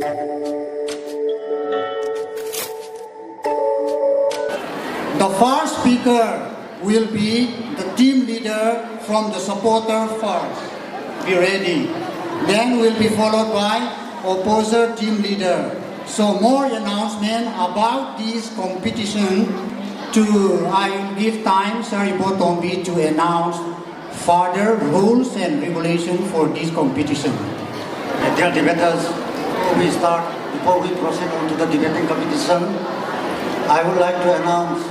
The first speaker will be the team leader from the supporter first. Be ready. Then will be followed by opposer team leader. So more announcement about this competition I give time Sir Ibotombi to announce further rules and regulations for this competition. Dear debaters, before we proceed on to the debating competition, I would like to announce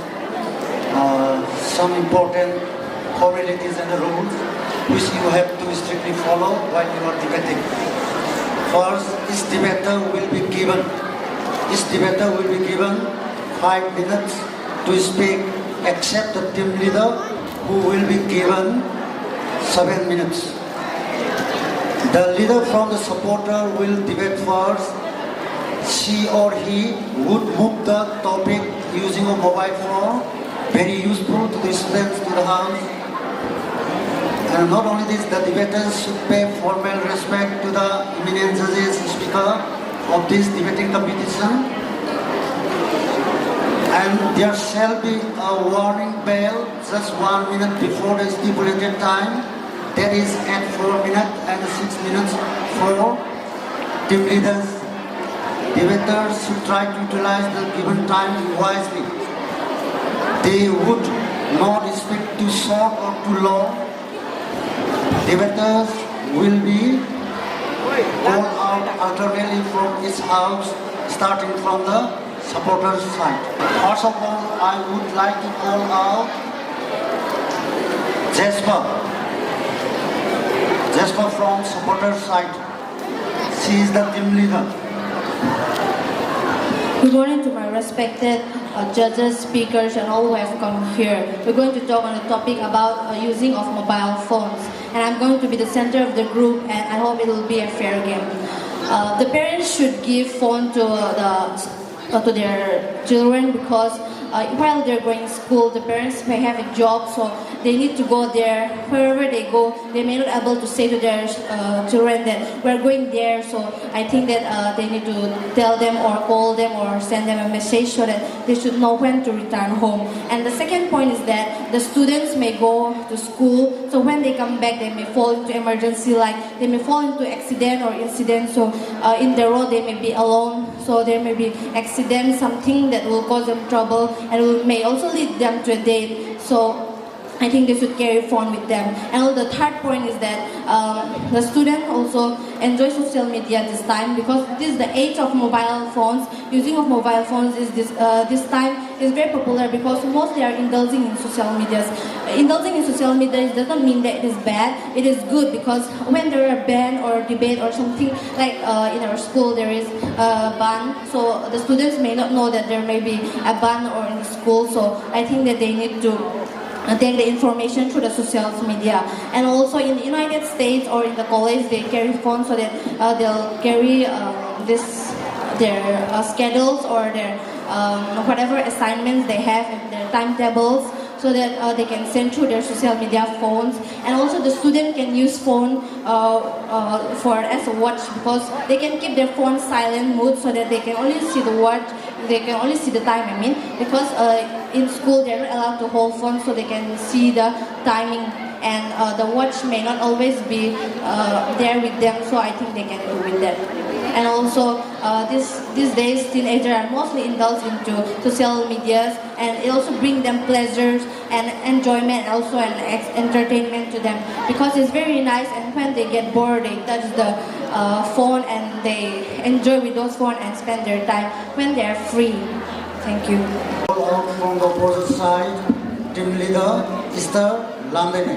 some important formalities and rules which you have to strictly follow while you are debating. First, each debater will be given 5 minutes to speak, except the team leader, who will be given 7 minutes. The leader from the supporter will debate first. She or he would move the topic using a mobile phone, very useful to the students to the house. And not only this, the debaters should pay formal respect to the eminent judges speaker of this debating competition. And there shall be a warning bell just 1 minute before the stipulated time. That is at 4 minutes and 6 minutes for team leaders. Debaters should try to utilize the given time wisely. They would not speak too short or too long. Debaters will be called out alternately from each house, starting from the supporters' side. First of all, I would like to call out Jasper from supporters' side. She is the team leader. Good morning to my respected judges, speakers, and all who have come here. We're going to talk on a topic about using of mobile phones. And I'm going to be the center of the group, and I hope it will be a fair game. The parents should give phone to their children because while they're going to school, the parents may have a job, so they need to go there. Wherever they go, they may not be able to say to their children that we're going there. So I think that they need to tell them or call them or send them a message so that they should know when to return home. And the second point is that the students may go to school, so when they come back, they may fall into emergency, like they may fall into accident or incident. So in the road, they may be alone. So there may be accident, something that will cause them trouble and may also lead them to a date. So I think they should carry phone with them. And the third point is that the student also enjoy social media this time because this is the age of mobile phones. Using of mobile phones is this time is very popular because mostly are indulging in social media. Indulging in social media does not mean that it is bad. It is good because when there are ban or debate or something like in our school there is a ban, so the students may not know that there may be a ban or in the school. So I think that they need to take the information through the social media. And also in the United States or in the college, they carry phones so that they'll carry their schedules or their whatever assignments they have in their timetables, so that they can send through their social media phones. And also the student can use phone as a watch because they can keep their phone silent mode so that they can only see the watch. They can only see the time, because in school they're not allowed to hold phones so they can see the timing, and the watch may not always be there with them, so I think they can do with that. And also these days teenagers are mostly indulged into social medias, and it also brings them pleasures and enjoyment, also an entertainment to them because it's very nice. And when they get bored, they touch the phone and they enjoy with those phones and spend their time when they are free. Thank you. Out from the opposite side, team leader Mr. Lambene.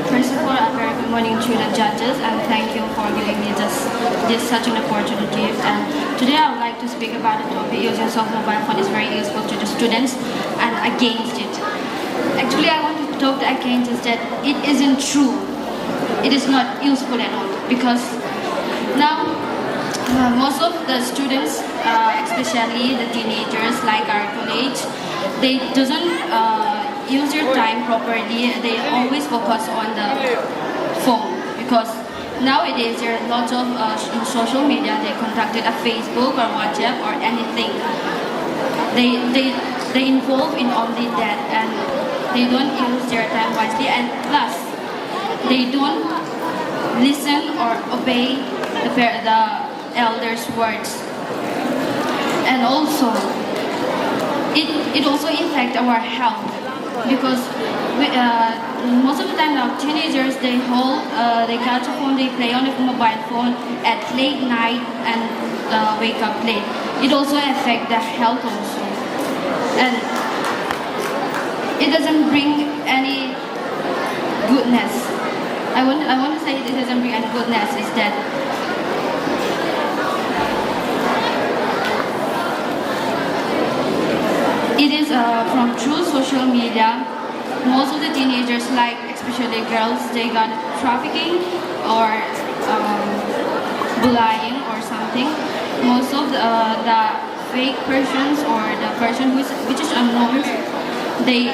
First of all, a very good morning to the judges, and thank you for giving me this such an opportunity. And today I would like to speak about the topic using of mobile phone is very useful to the students and against it. Actually, I want to talk against is that it isn't true. It is not useful at all because now most of the students, especially the teenagers like our college, they doesn't use their time properly, they always focus on the phone, because nowadays there are lots of in social media. They contacted a Facebook or WhatsApp or anything. They involve in only that, and they don't use their time wisely, and plus they don't listen or obey the elders' words. And also it also affects our health, because most of the time now teenagers they catch a phone, they play on a mobile phone at late night and wake up late. It also affects the health also, and it doesn't bring any goodness. I want to say it doesn't bring any goodness. Is that it is from through social media. Most of the teenagers, like especially girls, they got trafficking or bullying or something. Most of the fake persons or the person which is unknown, they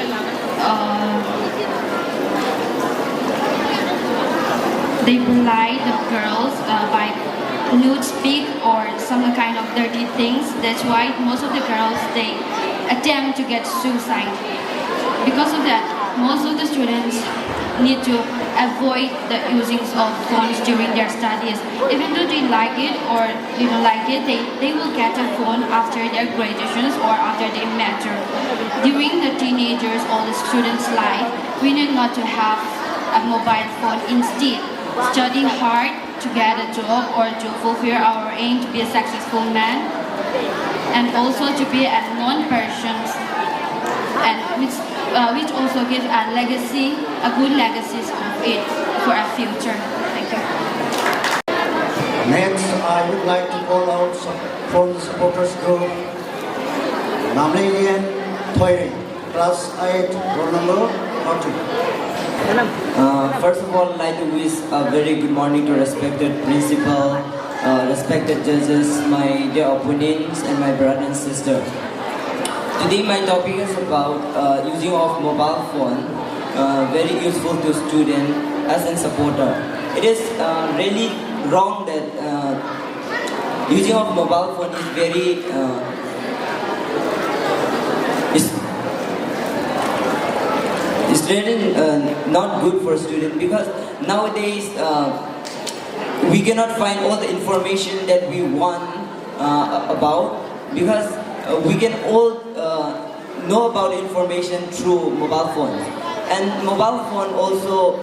belie the girls by nude speak or some kind of dirty things. That's why most of the girls they attempt to get suicide. Because of that, most of the students need to avoid the using of phones during their studies. Even though they like it or they don't like it, they will get a phone after their graduations or after they mature. During the teenagers or the students' life, we need not to have a mobile phone. Instead, study hard to get a job or to fulfill our aim to be a successful man, and also to be a non-person, and which also gives a legacy, a good legacy of it for our future. Thank you. Next, I would like to call out from the supporters group, Namlilian Thoire, class 8, roll number 40. First of all, I'd like to wish a very good morning to respected principal, respected judges, my dear opponents, and my brother and sister. Today my topic is about using of mobile phone, very useful to student as a supporter. It is really wrong that using of mobile phone is very it's really not good for students, because nowadays we cannot find all the information that we want about, because we can all know about information through mobile phones, and mobile phone also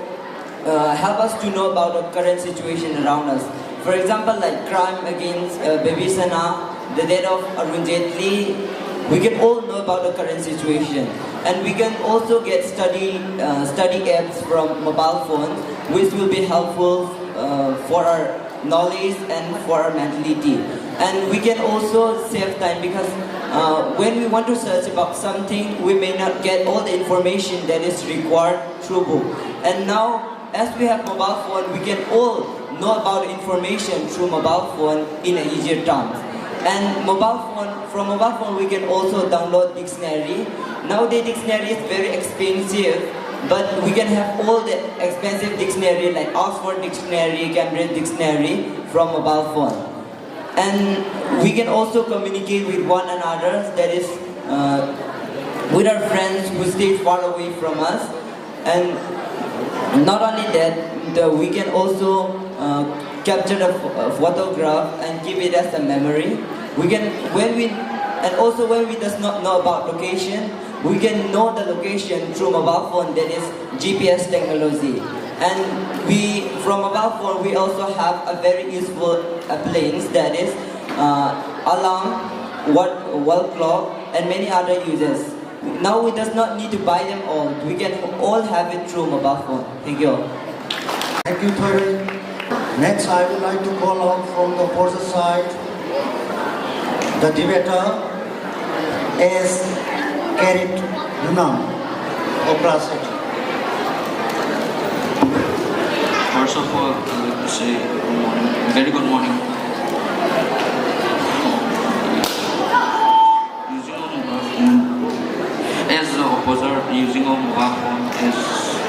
help us to know about the current situation around us. For example, like crime against baby Sana, the death of Arun Jaitley, we can all know about the current situation, and we can also get study apps from mobile phones, which will be helpful for our knowledge and for our mentality. And we can also save time, because when we want to search about something, we may not get all the information that is required through book. And now, as we have mobile phone, we can all know about information through mobile phone in an easier terms. And from mobile phone we can also download dictionary. Nowadays dictionary is very expensive, but we can have all the expensive dictionary like Oxford Dictionary, Cambridge Dictionary from mobile phone. And we can also communicate with one another, that is with our friends who stay far away from us. And not only that, we can also capture the photograph and keep it as a memory. When we does not know about location, we can know the location through mobile phone, that is GPS technology. And from mobile phone we also have a very useful appliance, that is alarm, wall clock, and many other uses. Now we does not need to buy them all. We can all have it through mobile phone. Thank you. Thank you, Thoire. Next, I would like to call out from the opposite side, the debater is Kerit Sinam of class 8. First of all, I would like to say good morning, very good morning. Using of mobile phone as the opposer using a mobile phone is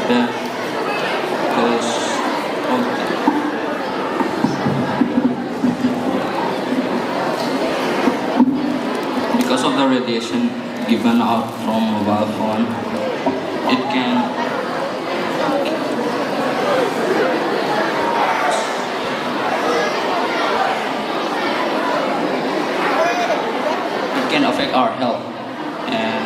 bad because of the radiation given out from mobile phone. It can affect our health and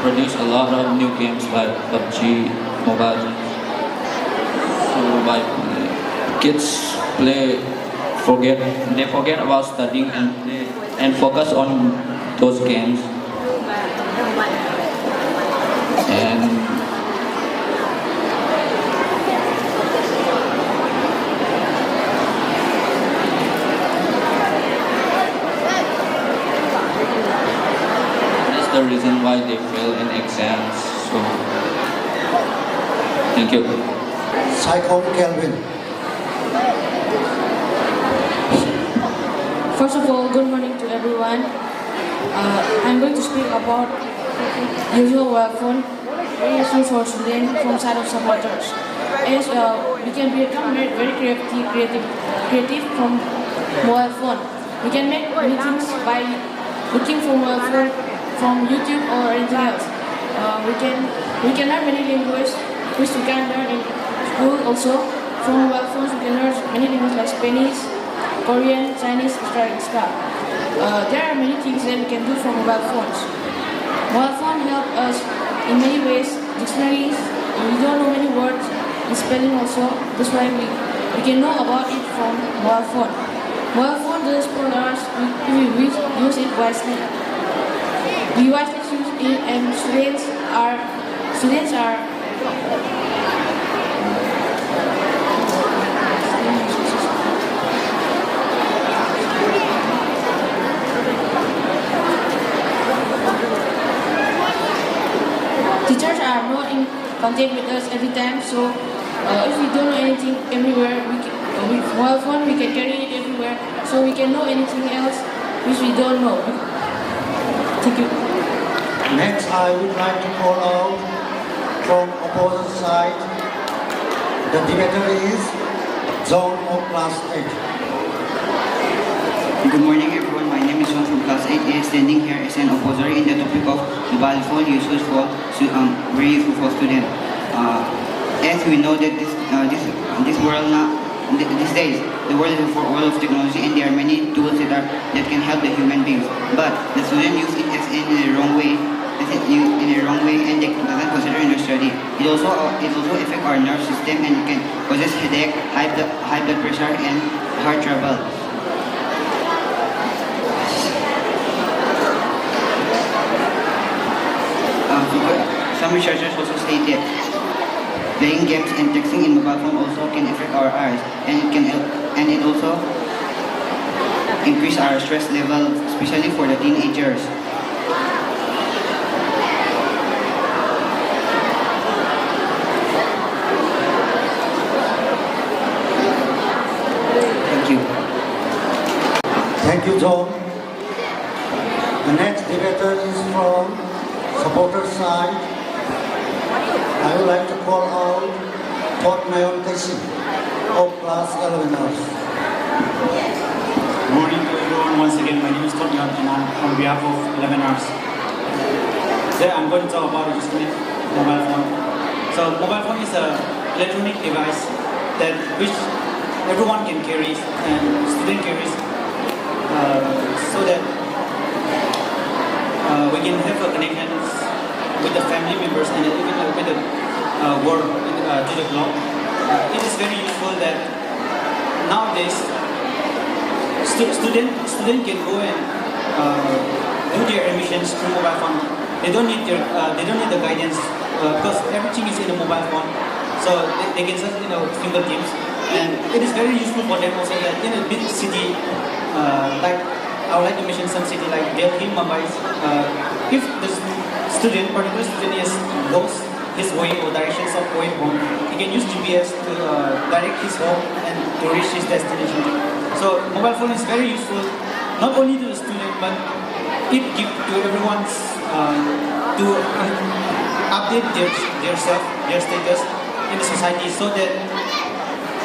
produce a lot of new games like PUBG, Mobile Legends. So like kids they forget about studying and focus on those games. And the reason why they fail in exams. So, thank you. Psychon Kelvin. First of all, good morning to everyone. I'm going to speak about using a mobile phone, very useful for students from side of supporters. As we can become very creative from mobile phone. We can make many things by looking for mobile phone from YouTube or anything else. We can learn many languages which we can learn in school also. From mobile phones we can learn many languages like Spanish, Korean, Chinese, etc. There are many things that we can do from mobile phones. Mobile phone help us in many ways. Dictionaries, we don't know many words, and spelling also. That's why we can know about it from mobile phone. Mobile phone does for us if we use it wisely. We wisely use it, and students are teachers are not in contact with us every time. So if we don't know anything everywhere, with mobile phone we can carry it everywhere. So we can know anything else which we don't know. Thank you. Next, I would like to call out from opposite side. The debater is John of class 8. Good morning everyone, my name is Shan from class 8A, standing here as an opposer in the topic of mobile phone useful for very useful for students. As we know that this world now, these days, the world is a world of technology and there are many tools that can help the human beings. But the student use it as in the wrong way, and they doesn't consider in their study. It also affects our nerve system and can causes headache, high blood pressure and heart trouble. Some researchers also state that playing games and texting in mobile phone also can affect our eyes, and it also increase our stress level, especially for the teenagers. Thank you. Thank you, John. The next debater is from supporter side. I would like to call out Thangmeiband of class 11ers. Good morning to everyone. Once again, my name is Thangmeiband and I'm on behalf of 11ers. Today I'm going to talk about using mobile phone. So mobile phone is an electronic device which everyone can carry and student carries so that we can have a connection with the family members and even with the world to the globe. It is very useful that nowadays student can go and do their admissions through mobile phone. They don't need the guidance because everything is in the mobile phone. So they can just fingertips, and it is very useful for them also that in a big city like I would like to mention some city like Delhi, Mumbai. If the particular student goes his way or directions of going home, he can use GPS to direct his home and to reach his destination. So mobile phone is very useful, not only to the student, but it gives to everyone to update their self, their status in the society, so that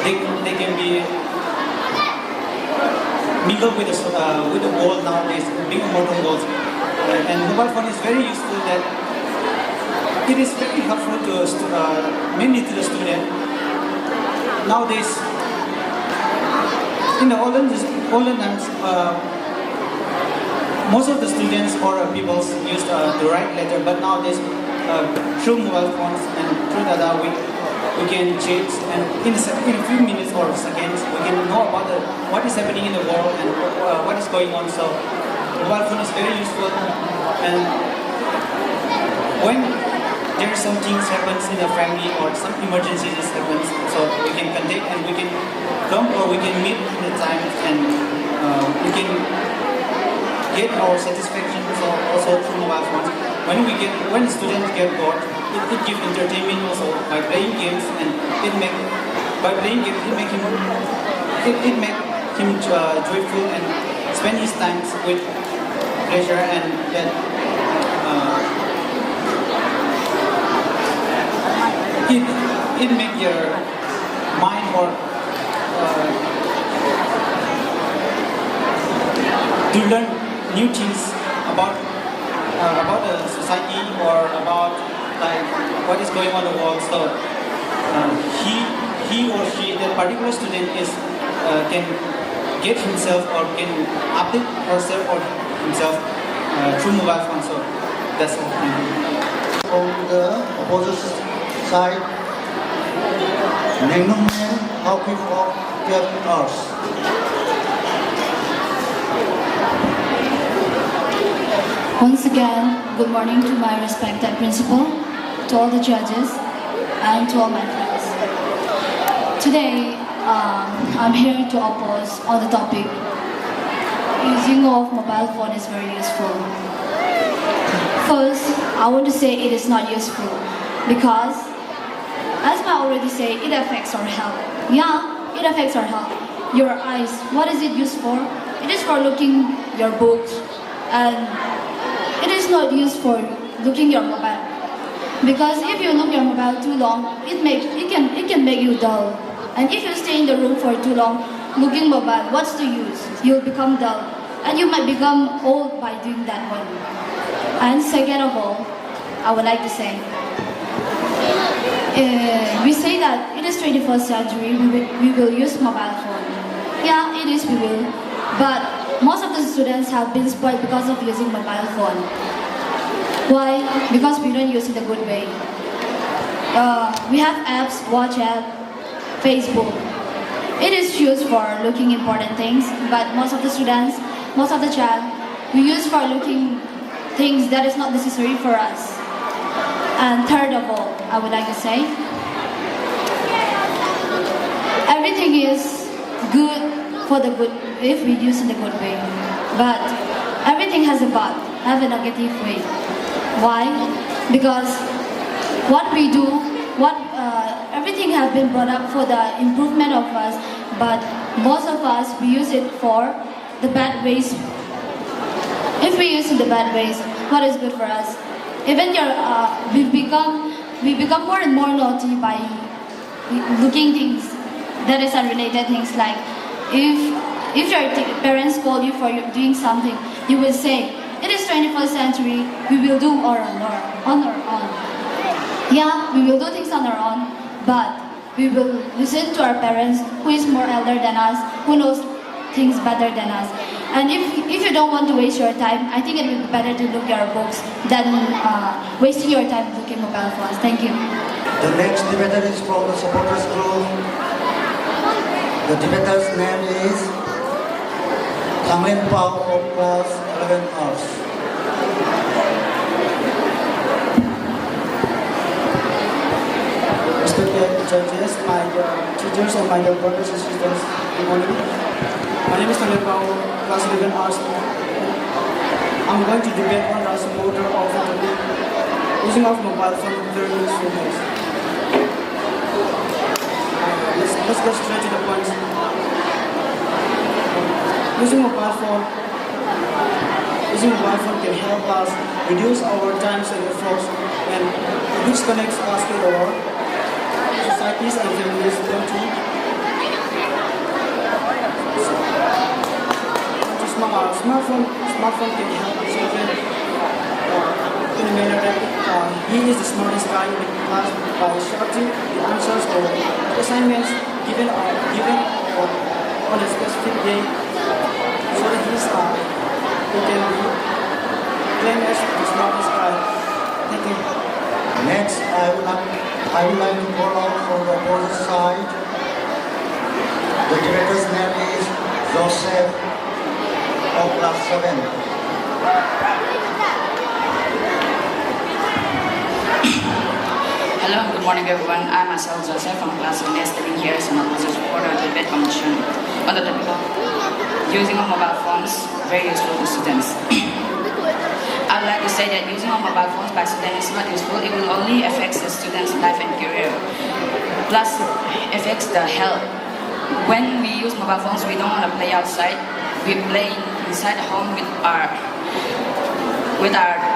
they can be mingle with the world nowadays, big modern world. And mobile phone is very useful. That it is very helpful to mainly to the student nowadays. In the olden times, most of the students or people used to write letter, but nowadays through mobile phones and through data we can change, and in a few minutes or seconds we can know about what is happening in the world and what is going on. So mobile phone is very useful, and when there is some things happens in the family or some emergencies happens, so we can contact and we can come or we can meet in the time, and we can get our satisfaction also through mobile phones. When students get bored, it gives entertainment also by playing games, and by playing games it make him joyful and spend his time with pleasure, and that it make your mind more to learn new things about the society or about like what is going on in the world. So he or she, that particular student can get himself or can update herself or himself through mobile phone. So that's all. From the opposite side, Nengnumen, hockey for 12 hours. Once again, good morning to my respected principal, to all the judges, and to all my friends. Today, I'm here to oppose on the topic. Using of mobile phone is very useful. First, I want to say it is not useful because, as I already said, it affects our health. Yeah, it affects our health. Your eyes, what is it used for? It is for looking your books, and it is not used for looking your mobile. Because if you look your mobile too long, it can make you dull. And if you stay in the room for too long, looking mobile, what's the use? You'll become dull. And you might become old by doing that one. And second of all, I would like to say, we say that it is 21st century, we will use mobile phone. Yeah, it is, we will. But most of the students have been spoiled because of using mobile phone. Why? Because we don't use it a good way. We have apps, WhatsApp, Facebook. It is used for looking important things, but most of the students, most of the child, we use for looking things that is not necessary for us. And third of all, I would like to say, everything is good for the good if we use in a good way. But everything has a but, have a negative way. Why? Because what we do, everything has been brought up for the improvement of us, but most of us, we use it for the bad ways. If we use it the bad ways, what is good for us? Even we become more and more naughty by looking things that is unrelated things, like if your parents call you for doing something, you will say, it is 21st century, we will do on our own. Yeah, we will do things on our own, but we will listen to our parents who is more elder than us, who knows things better than us. And if you don't want to waste your time, I think it will be better to look your books than wasting your time looking mobile phones. Thank you. The next debater is from the supporters group. The debater's name is Thangmeiband of class 11 hours. Respected judges, my teachers, and my brothers and sisters, good morning. My name is Thangmeiband, class 11 hours. I'm going to debate on the motor of the topic, using of mobile phone very useful ways. Let's get straight to the point. Using mobile phone can help us reduce our times and efforts, and which connects us to our societies and families. Smartphone can help children in a manner that he is the smartest guy in the class by shouting the answers or assignments given on a specific day, so that he can be claimed as the smartest guy. Thank you. Next, I would like to call out from the opposite side. The director's name is Joseph of class 7. Hello, good morning everyone. I'm myself Joseph from class 7 studying here as an opposite supporter of the debate competition on the topic of using of mobile phones, very useful to students. I'd like to say that using of mobile phones by students is not useful. It will only affect the student's life and career. Plus, it affects the health. When we use mobile phones, we don't want to play outside. We play inside the home with our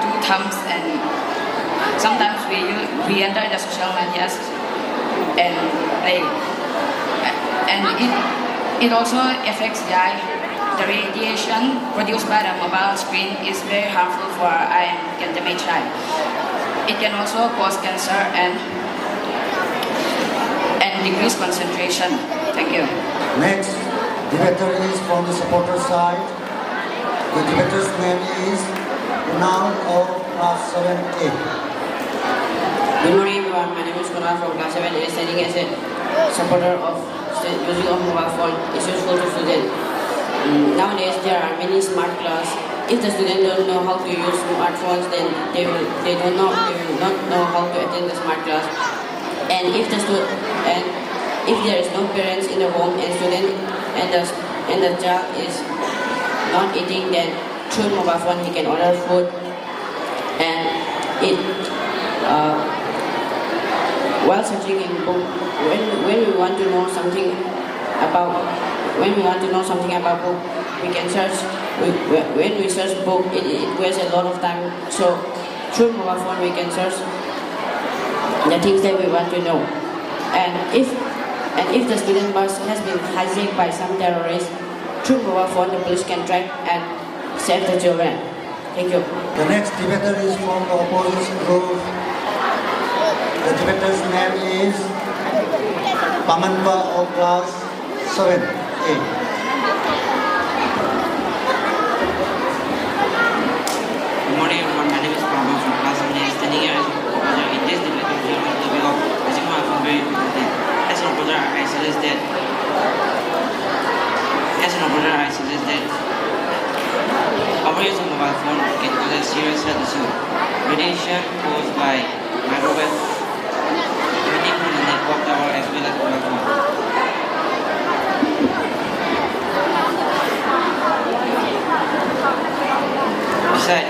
two thumbs, and sometimes we enter the social medias and play. And it also affects the eye. The radiation produced by the mobile screen is very harmful for our eye and can damage eye. It can also cause cancer and decrease concentration. Thank you. Next debater is from the supporter side. The debater's name is Sinam of class 7A. Good morning everyone, my name is Kunal from class 7A, studying as a supporter of using of mobile phone is useful to students. Nowadays there are many smart class. If the student don't know how to use smartphones, then they will not know how to attend the smart class. And if there is no parents in the home and the child is not eating, then through mobile phone he can order food, and while searching in book, when we want to know something about book, we can search. When we search book, it wastes a lot of time. So through mobile phone we can search the things that we want to know. And if the student bus has been hijacked by some terrorists, through mobile phone the police can track and save the children. Thank you. The next debater is from the opposition group. The debater's name is Pamanba of class 7A. Good morning everyone, my name is Prabhu from class 7A, standing here as an opposer in this debate on the topic of using mobile phone very effectively. As an opposer, I suggest that overuse of mobile phone can cause a serious health issue. Radiation caused by microwave emitting from the network tower as well as mobile phone. Besides,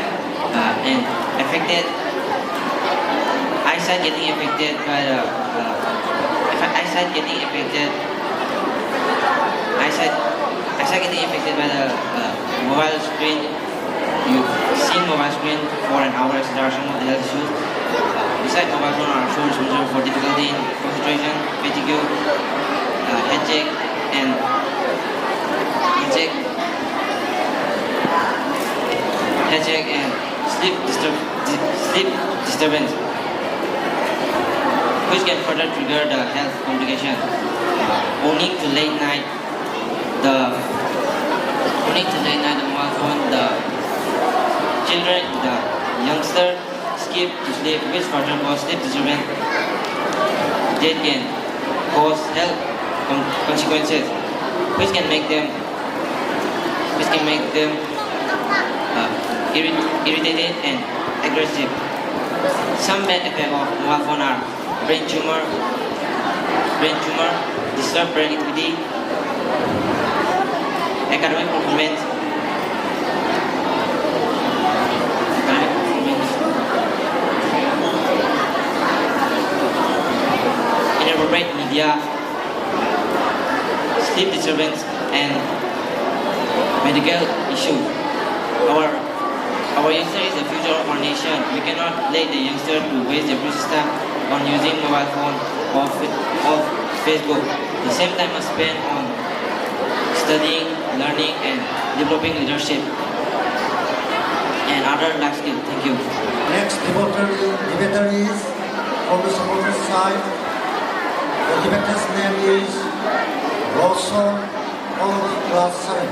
eyesight getting affected by the mobile screen. You see mobile screen for an hour, there are some of the health issues. Besides, mobile phone are also responsible for difficulty in concentration, fatigue, headache, and sleep disturbance, which can further trigger the health complication. Owing to late night, the mobile phone, the youngster skip to sleep, which further cause sleep disturbance. That can cause health consequences, which can make them irritated and aggressive. Some bad effects of mobile phone are brain tumor, disturbed brain activity, academic performance, via sleep disturbance and medical issues. Our youngster is the future of our nation. We cannot let the youngster to waste their precious time on using mobile phone or Facebook. The same time must spend on studying, learning, and developing leadership and other life skills. Thank you. Next debater is from the supporter side. The debater's name is Rosson of class 7.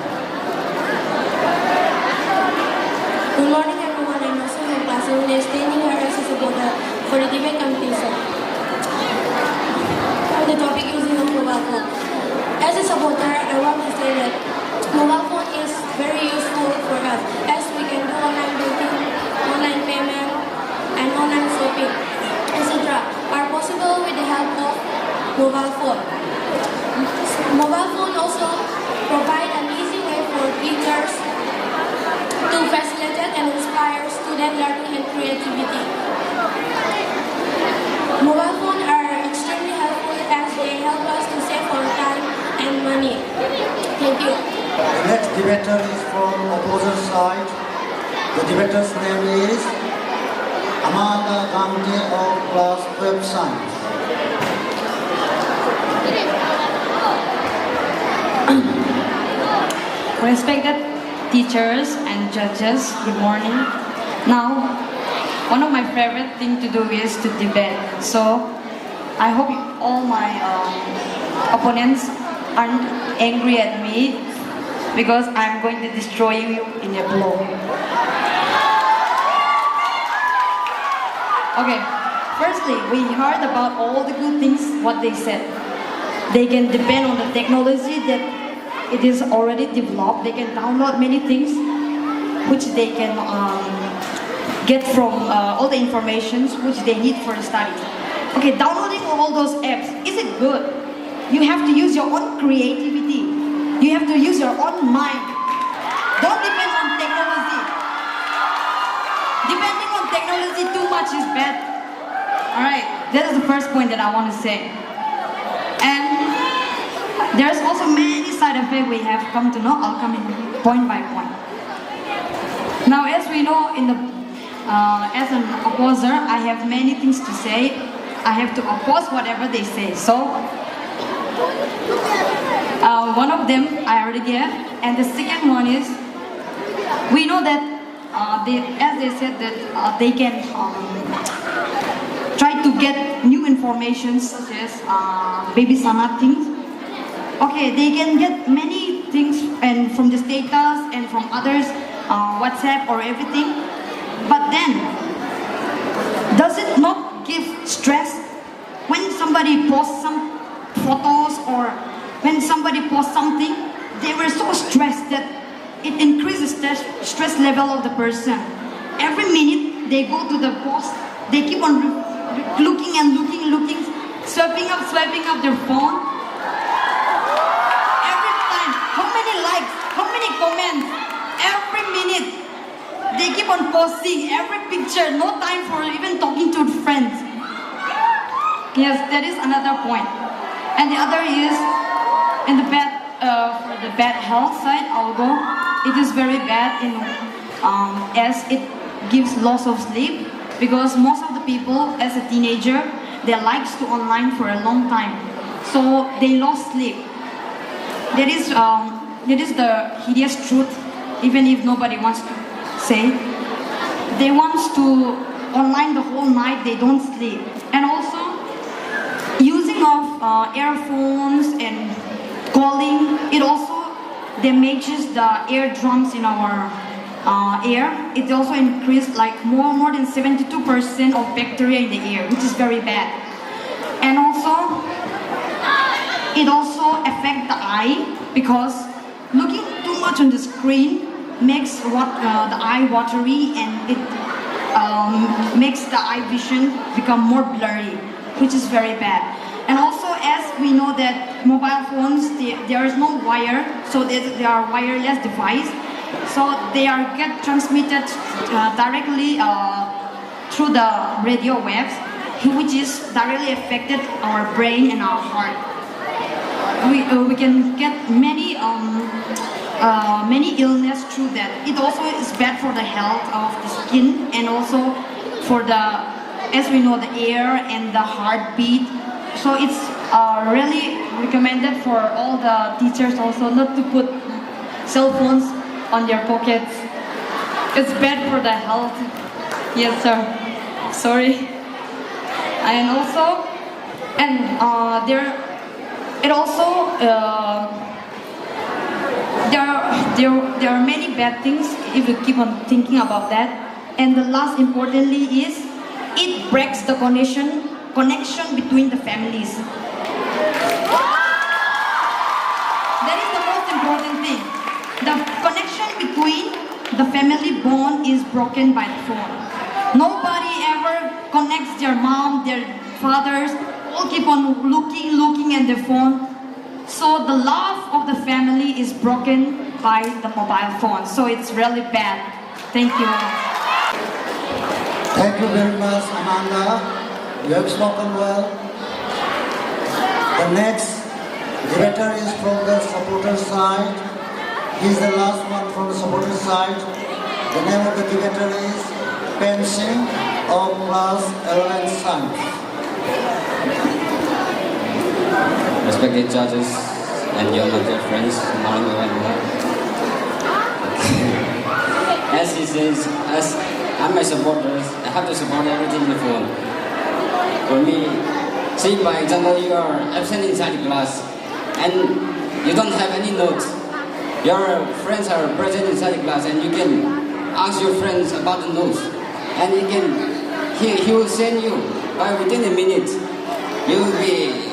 Good morning everyone, I'm Rosson from class 7 standing here as a supporter for the debate competition. The topic using of mobile phone. As a supporter, I want to say that mobile phone is very useful for us as we can do online banking, online payment, and online shopping, etc. are possible with the help of mobile phone. Mobile phone also provide an easy way for teachers to facilitate and inspire student learning and creativity. Mobile phones are extremely helpful as they help us to save our time and money. Thank you. The next debater is from opposite side. The debater's name is Amanda Gandhi of class 12 science. Respected teachers and judges, good morning. Now, one of my favorite things to do is to debate. So, I hope all my opponents aren't angry at me because I'm going to destroy you in a blow. Okay, firstly, we heard about all the good things, what they said. They can depend on the technology that it is already developed. They can download many things which they can get from all the informations which they need for the studies. Okay, downloading all those apps, is it good? You have to use your own creativity. You have to use your own mind. Don't depend on technology. Depending on technology too much is bad. Alright, that is the first point that I want to say. And there's also many side effects we have come to know. I'll come in point by point. Now, as we know, as an opposer, I have many things to say. I have to oppose whatever they say. So, one of them I already gave, and the second one is we know that as they said that they can try to get new information such as baby sana things. Okay, they can get many things and from the status and from others, WhatsApp or everything. But then, does it not give stress when somebody posts some photos or when somebody posts something? They were so stressed that it increases the stress level of the person. Every minute they go to the post, they keep on looking and looking, swiping up their phone. How many likes, how many comments, every minute they keep on posting every picture, no time for even talking to friends. Yes, that is another point. And the other is, in the bad, for the bad health side, I'll go, it is very bad as it gives loss of sleep because most of the people as a teenager, they likes to online for a long time. So they lost sleep. That is the hideous truth, even if nobody wants to say. They want to online the whole night, they don't sleep. And also, using of earphones and calling, it also damages the eardrums in our air. It also increased like more than 72% of bacteria in the air, which is very bad. And also, it also affects the eye because looking too much on the screen makes the eye watery and it makes the eye vision become more blurry, which is very bad. And also, as we know that mobile phones, there is no wire, so they are wireless device, so they get transmitted directly through the radio waves. which is directly affected our brain and our heart. We can get many illness through that. It also is bad for the health of the skin and also for the, as we know, the air and the heartbeat. So it's really recommended for all the teachers also not to put cell phones on their pockets. It's bad for the health. Yes, sir. Sorry. And also, there are many bad things if you keep on thinking about that. And the last importantly is it breaks the connection between the families. That is the most important thing. The connection between the family bond is broken by the phone. Nobody ever connects their mom, their fathers, all keep on looking at their phone. So the love of the family is broken by the mobile phone. So it's really bad. Thank you. Thank you very much, Amanda. You have spoken well. The next debater is from the supporter side. He is the last one from the supporter side. The name of the debater is Shan of class 11 science. Respected judges and your dear friends, as he says, as I'm a supporter, I have to support everything in the phone. For me, say by example, you are absent inside the class and you don't have any notes. Your friends are present inside the class and you can ask your friends about the notes. And he will send you by within a minute. You will be,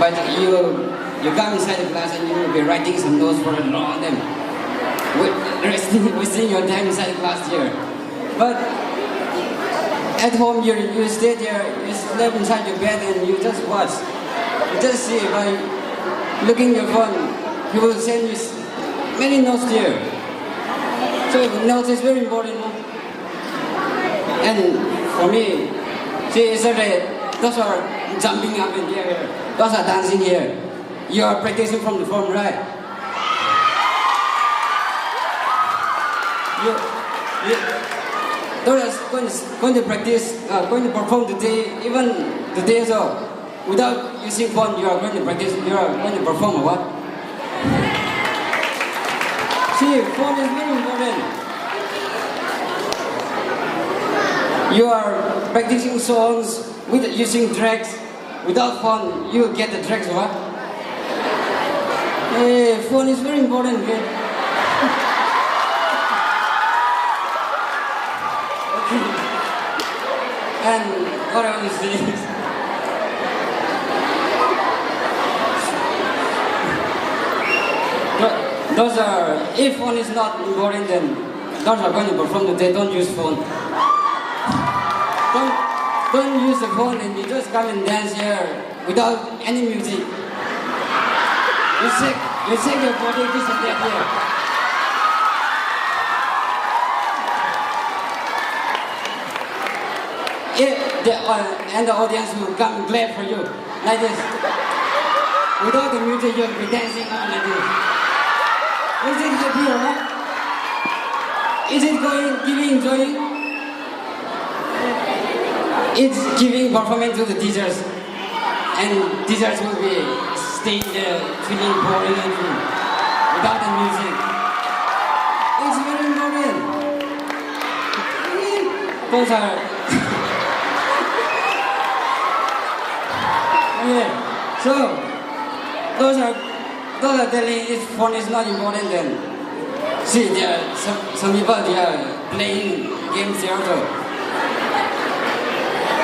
but you come inside the class and you will be writing some notes for a long time, wasting your time inside the class here. But at home you stay there, you sleep inside your bed and you just watch. You just see by looking your phone, he will send you many notes here. So notes is very important. And for me, see, yesterday, those are jumping up in the air, those are dancing here. You are practicing from the phone, right? Those are going to practice, going to perform today, even today as well. Without using phone, you are going to practice, you are going to perform or what? See, phone is very important. You are practicing songs with using tracks. Without phone, you get the tracks, what? Hey, phone is very important, okay? And what I want to say is, those are, if phone is not important, then those are going to perform today, don't use phone. Don't use the phone and you just come and dance here without any music. You shake your body this and that here. And the audience will come clap for you, like this. Without the music, you'll be dancing on like this. Is it happy or not? Is it giving enjoying? It's giving performance to the teachers. And teachers will be staying there feeling boring and without the music. It's very important. Those are okay. So those are telling if phone is not important, then see there are some people they are playing games there also.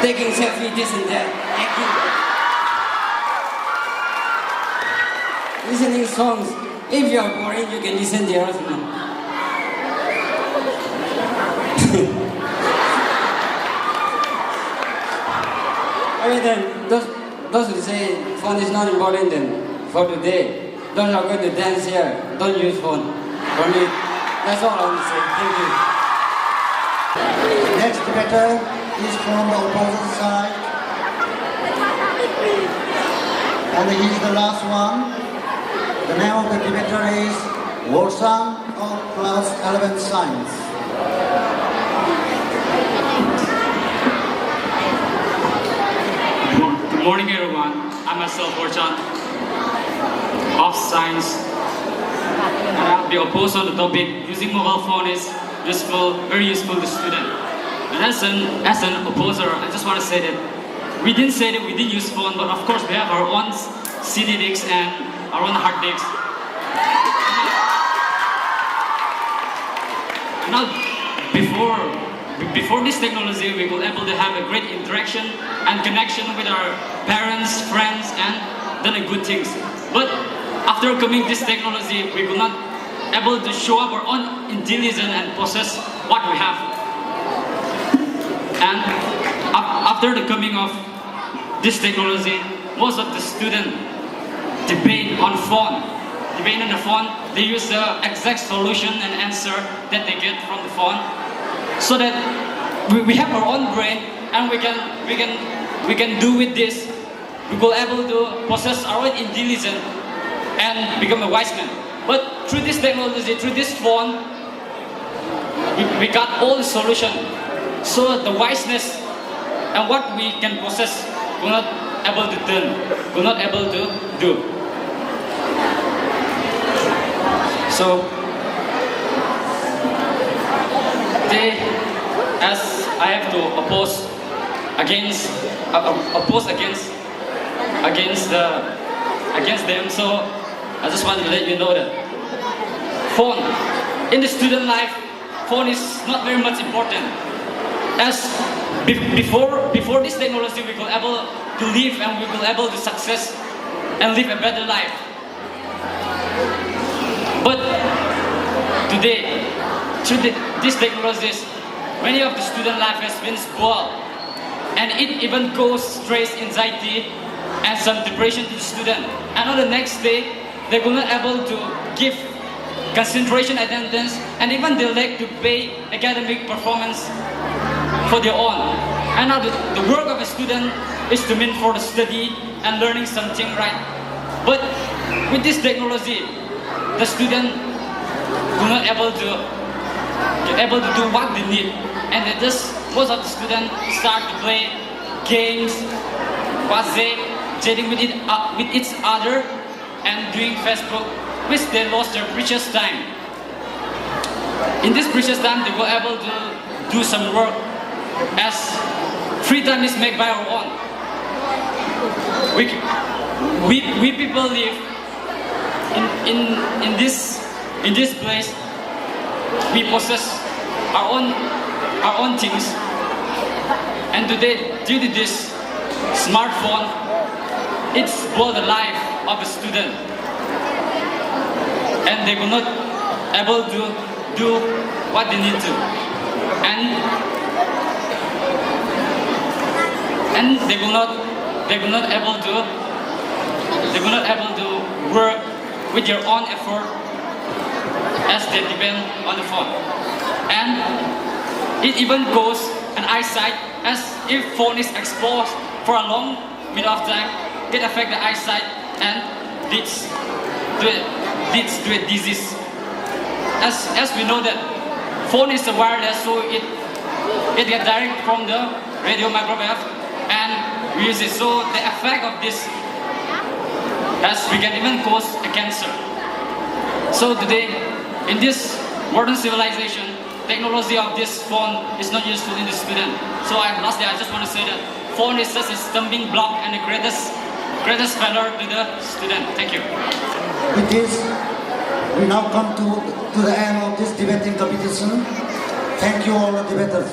Taking selfie, this and that, acting. Listening songs. If you are boring, you can listen there also. Okay then, those who say phone is not important, then for today, those are going to dance here. Don't use phone. For me, that's all I want to say. Thank you. Next debater is from the opposite side. And he is the last one. The name of the debater is Worsang of class 11 science. Good morning, everyone. I'm myself, Worsang of science. And I'll be opposed on the topic using mobile phone is useful, very useful to student. And as an opposer, I just want to say that we didn't say that we didn't use phone, but of course we have our own CD discs and our own hard disks. Now, before this technology, we were able to have a great interaction and connection with our parents, friends, and done good things. But after coming this technology, we were not able to show up our own intelligence and possess what we have. And after the coming of this technology, most of the students debate on the phone. They use the exact solution and answer that they get from the phone, so that we have our own brain and we can do with this. We will able to possess our own intelligence and become a wise man. But through this technology, through this phone, we got all the solution. So the wiseness and what we can possess, we're not able to do. So today, as I have to oppose against them, so I just want to let you know that phone in the student life, phone is not very much important. As before this technology, we were able to live and we were able to success and live a better life. But today, through these technologies, many of the student life has been spoiled, and it even causes stress, anxiety, and some depression to the student. And on the next day, they were not able to give concentration, attendance, and even they lack to pay academic performance for their own. And now the work of a student is to mean for the study and learning something, right? But with this technology, the student were not able to do what they need, and they just, most of the students start to play games, WhatsApp, chatting with each other, and doing Facebook, which they lost their precious time. In this precious time, they were able to do some work, as free time is made by our own. We people live in this place. We possess our own things, and today, due to this smartphone, it's spoiled the life of a student, and they were not able to do what they need to, and they were not able to work with their own effort, as they depend on the phone. And it even goes an eyesight, as if phone is exposed for a long period of time, it affects the eyesight and leads to a disease. As we know that phone is a wireless, so it gets direct from the radio microwave, and we use it. So the effect of this, as we can even cause a cancer. So today, in this modern civilization, technology of this phone is not useful in the student. So lastly, I just want to say that phone is just a stumbling block and the greatest failure to the student. Thank you. With this, we now come to the end of this debating competition. Thank you all the debaters.